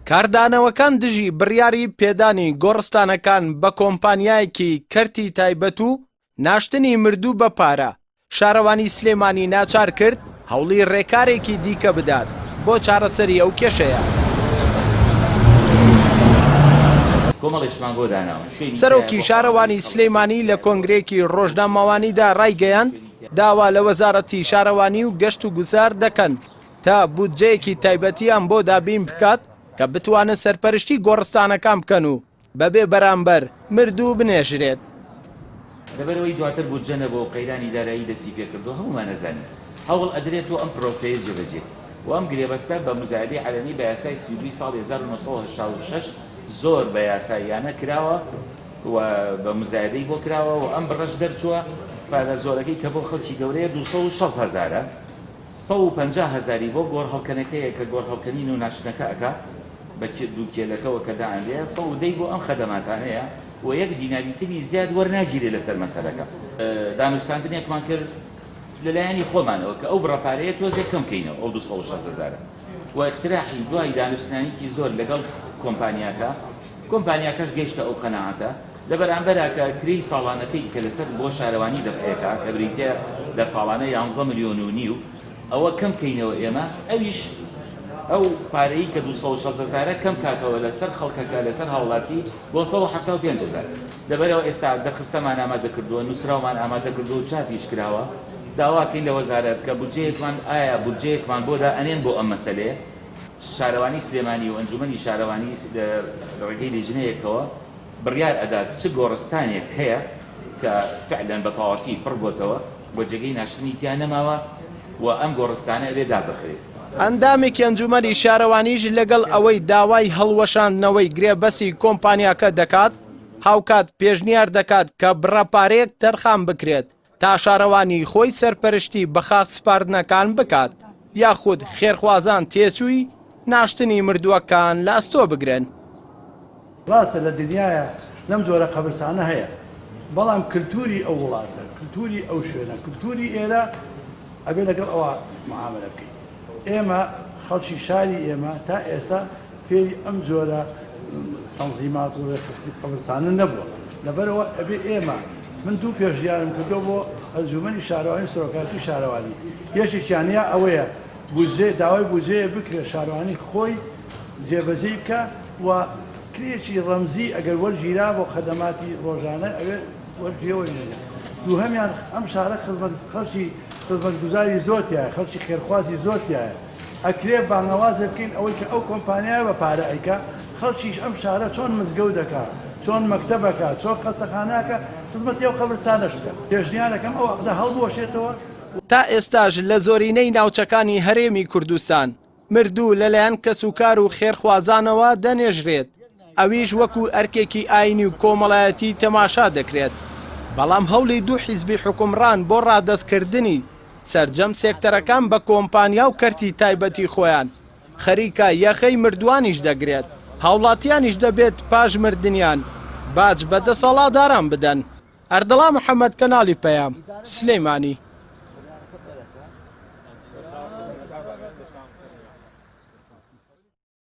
کاردانەوەکان دژی بڕیاری پێدانی گۆڕستانەکان بە کۆمپانیایەکی کەرتی تایبەت و ناشتنی مردوو بە پارە شارەوانی سلێمانی ناچار کرد هەوڵی ڕێکارێکی دیکە بدات بۆ چارەسەری ئەو کێشەیە. سەرۆکی شارەوانی سلێمانی لە کۆنگرێکی ڕۆژنامەوانیدا ڕایگەیاند داوا لە وەزارەتی شارەوانی و گەشت و گوزار دەکەن تا بودجەیەکی تایبەتیان بۆ دابین بکات کە بتوانن سەرپەرشتی گۆڕستانەکان بکەن و بەبێ بەرامبەر مردوو بنێژرێت. لەبەرەوەی دواتر بودجە نەبوو قەیرانی دارایی دەستی پێکردو هەمومان نەزانین هەوڵ ئەدرێت بۆ ئەم پرۆسەیە جێبەجێ و ئەم گرێبەستە بە مزایدەی عەلەمی بە یاسای 32 ساڵی 1986 زۆر بە یاساییانە کراوە و بە مزایدەی بۆ کراوە و ئەم بڕەش دەرچووە پادە زۆرەکەی کە بۆ خەڵکی گەورەیە 260,000 150,000 بۆ گۆڕ هەڵکەنەکەیە کە گۆڕ هەڵکەنین و ناشتنەکە ئەکا بە دوو کێلەکەەوە کە داهەندەیە 110 بۆ ئەم خەدەماتانەیە و یەک دیناری تری زیاد وەرناگیرێ لەسەر مەسەلەکە. دانوستاندنێکمان کرد لەلایەنی خۆمانەوە کە ئەو بڕەپارەیە تۆزێ کەم بکەینەوە ئەو 260,000 و اقتراحی دوای دانوستانێکی زۆر لەگەڵ کۆمپانیاکەش گەیشتە ئەو قەناعەتە لە بەرامبەرە کە کرێی ساڵانەکەی کە لەسەر بۆ شارەوانی دەفعێتە کە بریتە لە ساڵانە 11 ملیۆن و نیو ئەوە کەم بکەینەوە ئێمە ئەویش ئەو پارەی کە 260,000 کەم کاتەوە لەسەر خەڵکەکە لەسەر هاوڵاتی بۆ 175,000 لەبەرەوە ئێستا دەرخستەمان ئامادە کردووە نووسراومان ئامادە کردو و چاپیش کراوە داواکەین لە وەزارەت کە بودجەیەکمان ئایا بودجەیەکمان بۆدا ئەنێن بۆ ئەم مەسەلەیە شارەوانی سلێمانی و ئەنجومەنی شارەوانی ڕێگەی لیژنەیەکەوە بڕیار ئەدات چ گۆڕستانێک هەیە کە فعلەن بە تەواوەتی پڕ بۆتەوە بۆ جێگەی ناشتنی تیان نەماوە و ئەم گۆڕستانە ئەبێ دابخرێت. ئەندامێکی ئەنجومەنی شارەوانیش لەگەڵ ئەوەی داوای هەڵوەشاندنەوەی گرێبەسی کۆمپانیاکە دەکات هاوکات پێشنیار دەکات کە بڕەپارەیەک تەرخان بکرێت تا شارەوانی خۆی سەرپەرشتی بە خاک سپاردنەکان بکات یاخود خێرخوازان تێچووی ناشتنی مردووەکان لە ئەستۆ بگرن. ڕاستە لە دنیاە لەم جۆرە قەبرستانە هەیە بەڵام کللتوری ئەو وڵاتە کللتوری ئەو شوێنە کللتوری ئێرە ئەبێ لەگەڵ ئەوە معاملە بکەین. ئێمە خەڵکی شاری ئێمە تا ئێستا فێری ئەم جۆرە تەنزیمات و ڕێخستی قەبرستانە نەبووە لەبەرەوە ئەبێ ئێمە من دوو پێشنیارم کردو بۆ ئەنجومەنی شارەوانی سەرۆکاتی شارەوانی یەکێکیانە ئەوەیە داوای بودجەیە بکرێت شارەوانی خۆی جێبەجێ بکە و کرێکی ڕەمزی ئەگەر وەرگیرا بۆ خەدەماتی ڕۆژانە ئەوێ وەرگێەوەی دووهەمیان ئەم شارە خەڵکی خزمەتگوزاری زۆرتیایە خەڵکی خێرخوازی زۆرتیایە ئەکرێ بانەوازە بکەین ئەوەی کە ئەو کۆمپانیایە بە پارە ئەیکا خەڵکیش ئەم شارە چۆن مزگەوت دەکات چۆن مەکتەبەکە چۆن قەستەخانەکە خزمەتی ئەو قەبرستانەشکە پێشنیارەکەم ئەو عەقدە هەڵبوەشێتەوە. تا ئێستاش لە زۆرینەی ناوچەکانی هەرێمی کوردستان مردوو لەلایەن کەسوکار و خێرخوازانەوە دەنێژرێت ئەویش وەکو ئەرکێکی ئاینی و کۆمەڵایەتی تەماشا دەکرێت بەڵام هەوڵی دوو حیزبی حکومڕان بۆ ڕادەستکردنی سەرجەم سێکتەرەکان بە کۆمپانیا و کەرتی تایبەتی خۆیان خەریکە یەخەی مردوانیش دەگرێت هاوڵاتیانیش دەبێت پاش مردنیان باج بە دەسەڵاتداران بدەن. ئەردەڵا محەممەد کەناڵی پەیام سلێمانی.